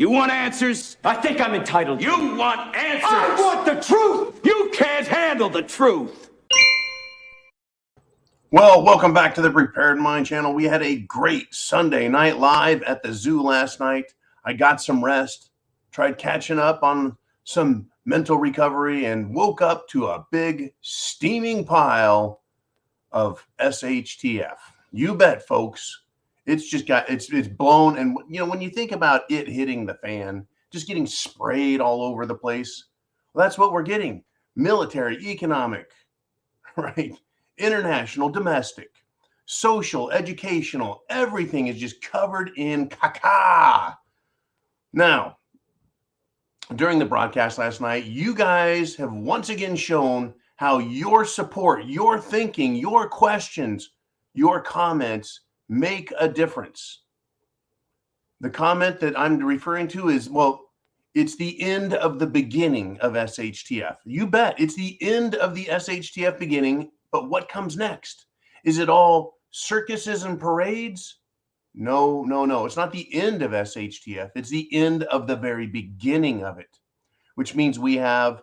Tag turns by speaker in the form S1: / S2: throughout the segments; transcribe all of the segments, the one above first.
S1: You want answers?
S2: I think I'm entitled.
S1: You want answers?
S2: I want the truth!
S1: You can't handle the truth.
S3: Well, welcome back to the Prepared Mind channel. We had a great Sunday night live at the zoo last night. I got some rest, tried catching up on some mental recovery, and woke up to a big steaming pile of SHTF. You bet, folks. It's just got, it's blown. And, you know, when you think about it hitting the fan, just getting sprayed all over the place, well, that's what we're getting. Military, economic, right? International, domestic, social, educational, everything is just covered in caca. Now, during the broadcast last night, you guys have once again shown how your support, your thinking, your questions, your comments make a difference. The comment that I'm referring to is, well, it's the end of the beginning of SHTF. You bet. It's the end of the SHTF beginning. But what comes next? Is it all circuses and parades? No. It's not the end of SHTF. It's the end of the very beginning of it, which means we have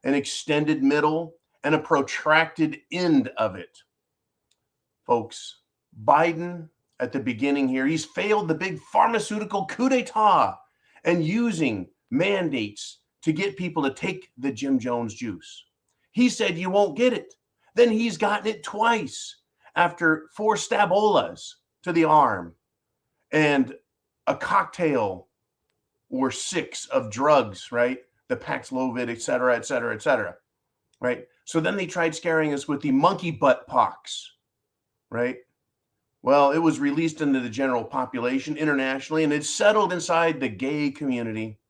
S3: an extended middle and a protracted end of it. Folks, Biden at the beginning here, he's failed the big pharmaceutical coup d'etat and using mandates to get people to take the Jim Jones juice. He said you won't get it. Then he's gotten it twice after 4 stabolas to the arm and a cocktail or 6 of drugs, right? The Paxlovid, et cetera, right? So then they tried scaring us with the monkey butt pox, right? Well, it was released into the general population internationally, and it's settled inside the gay community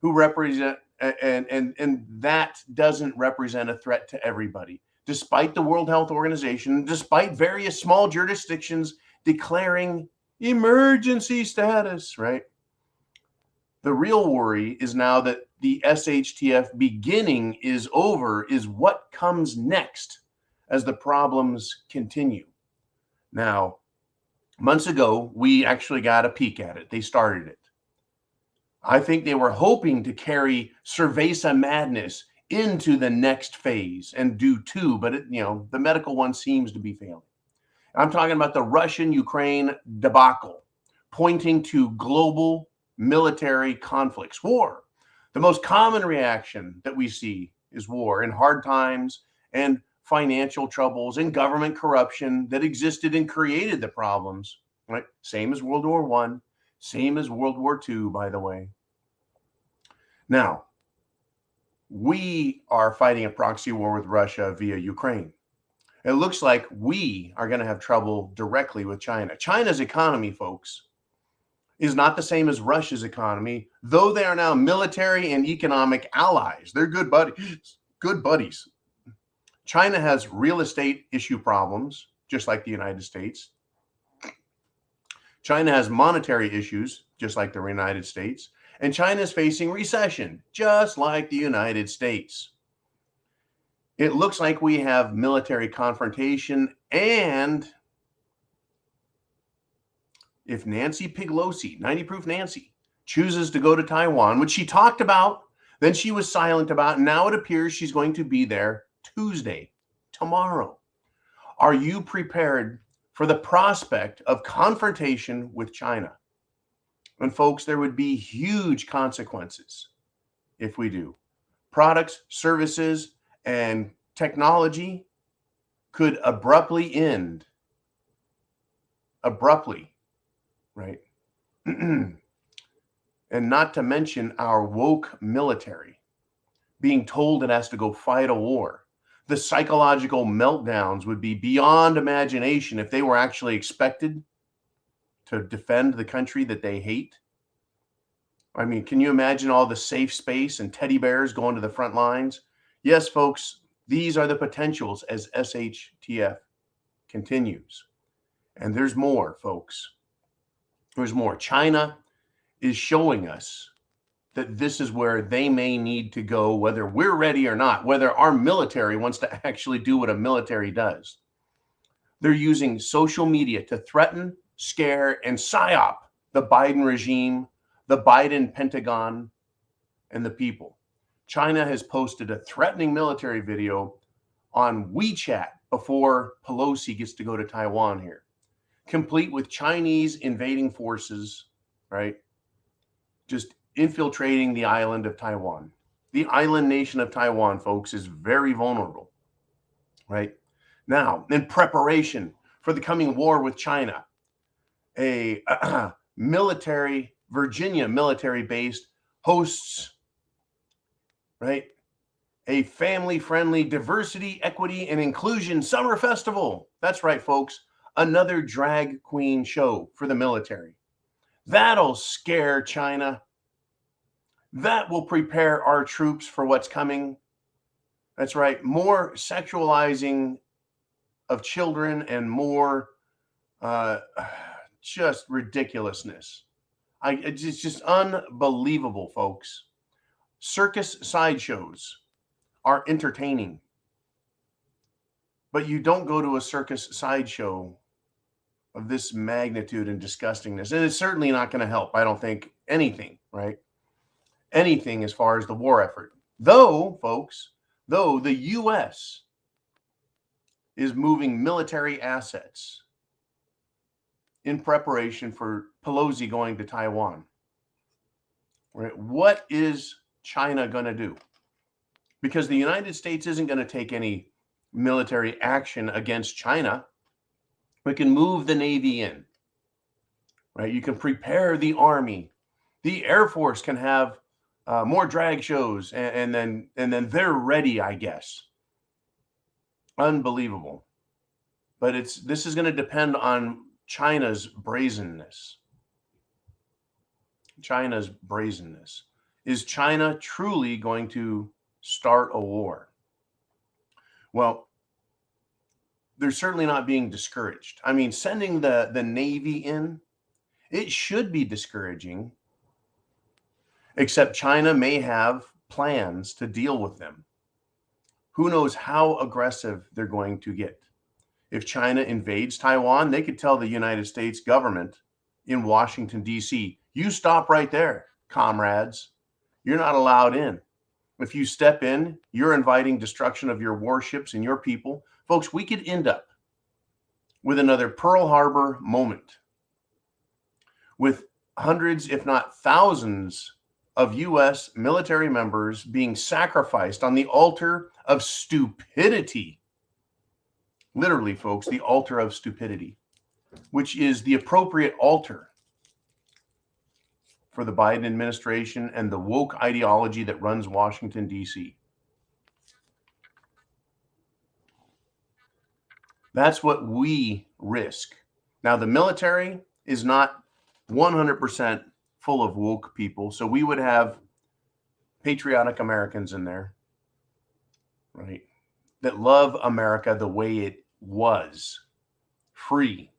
S3: who represent, and that doesn't represent a threat to everybody. Despite the World Health Organization, despite various small jurisdictions declaring emergency status, right? The real worry is now that the SHTF beginning is over, is what comes next as the problems continue. Now, months ago, we actually got a peek at it. They started it. I think they were hoping to carry Cerveza madness into the next phase and do 2, but the medical one seems to be failing. I'm talking about the Russian-Ukraine debacle, pointing to global military conflicts, war. The most common reaction that we see is war and hard times and financial troubles and government corruption that existed and created the problems, right? Same as World War I, same as World War II, by the way. Now, we are fighting a proxy war with Russia via Ukraine. It looks like we are going to have trouble directly with China. China's economy, folks, is not the same as Russia's economy, though they are now military and economic allies. They're good buddies. China has real estate issue problems, just like the United States. China has monetary issues, just like the United States. And China is facing recession, just like the United States. It looks like we have military confrontation, and if Nancy Pelosi, 90 Proof Nancy, chooses to go to Taiwan, which she talked about, then she was silent about, and now it appears she's going to be there Tuesday, tomorrow. Are you prepared for the prospect of confrontation with China? And folks, there would be huge consequences if we do. Products, services, and technology could abruptly end. Abruptly, right? And not to mention our woke military being told it has to go fight a war. The psychological meltdowns would be beyond imagination if they were actually expected to defend the country that they hate. I mean, can you imagine all the safe space and teddy bears going to the front lines? Yes, folks, these are the potentials as SHTF continues. And there's more, folks. There's more. China is showing us that this is where they may need to go, whether we're ready or not, whether our military wants to actually do what a military does. They're using social media to threaten, scare, and psyop the Biden regime, the Biden Pentagon and the people. China has posted a threatening military video on WeChat before Pelosi gets to go to Taiwan here, complete with Chinese invading forces, right? Just infiltrating the island of Taiwan. The island nation of Taiwan, folks, is very vulnerable, right? Now, in preparation for the coming war with China, a Virginia military base hosts, right, a family-friendly diversity, equity, and inclusion summer festival. That's right, folks. Another drag queen show for the military. That'll scare China. That will prepare our troops for what's coming. That's right. More sexualizing of children and more just ridiculousness. It's just unbelievable, folks. Circus sideshows are entertaining, but you don't go to a circus sideshow of this magnitude and disgustingness. And it's certainly not going to help, I don't think, anything, right? Anything as far as the war effort. Though, folks, the U.S. is moving military assets in preparation for Pelosi going to Taiwan. Right? What is China going to do? Because the United States isn't going to take any military action against China. We can move the Navy in, right? You can prepare the Army. The Air Force can have more drag shows, and then they're ready, I guess. Unbelievable. But this is going to depend on China's brazenness. China's brazenness. Is China truly going to start a war? Well, they're certainly not being discouraged. I mean, sending the Navy in, it should be discouraging, except China may have plans to deal with them. Who knows how aggressive they're going to get. If China invades Taiwan, they could tell the United States government in Washington, D.C., you stop right there, comrades. You're not allowed in. If you step in, you're inviting destruction of your warships and your people. Folks, we could end up with another Pearl Harbor moment with hundreds, if not thousands, of U.S. military members being sacrificed on the altar of stupidity. Literally, folks, the altar of stupidity, which is the appropriate altar for the Biden administration and the woke ideology that runs Washington, D.C. That's what we risk. Now, the military is not 100% full of woke people, so we would have patriotic Americans in there, right, that love America the way it was, free,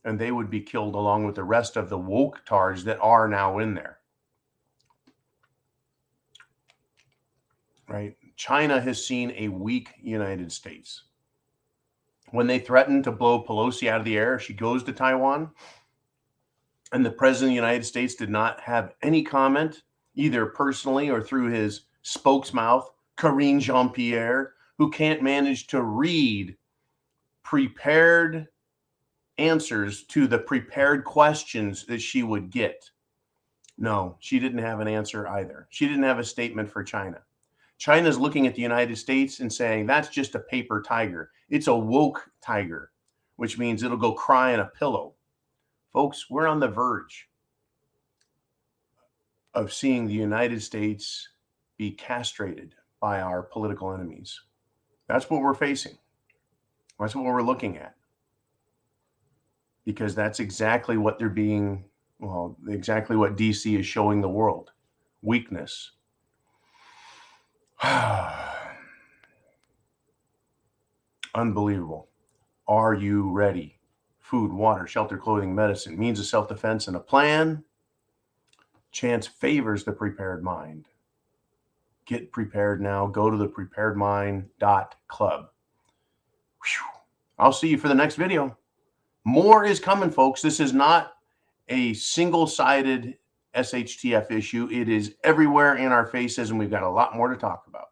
S3: and they would be killed along with the rest of the woke tards that are now in there, right? China has seen a weak United States. When they threatened to blow Pelosi out of the air if she goes to Taiwan, and the president of the United States did not have any comment, either personally or through his spokesmouth, Karine Jean-Pierre, who can't manage to read prepared answers to the prepared questions that she would get. No, she didn't have an answer either. She didn't have a statement for China. China's looking at the United States and saying, that's just a paper tiger. It's a woke tiger, which means it'll go cry in a pillow. Folks, we're on the verge of seeing the United States be castrated by our political enemies. That's what we're facing. That's what we're looking at. Because that's exactly what they're being, well, exactly what DC is showing the world. Weakness. Unbelievable. Are you ready? Food, water, shelter, clothing, medicine, means of self-defense, and a plan. Chance favors the prepared mind. Get prepared now. Go to thepreparedmind.club. I'll see you for the next video. More is coming, folks. This is not a single-sided SHTF issue. It is everywhere in our faces, and we've got a lot more to talk about.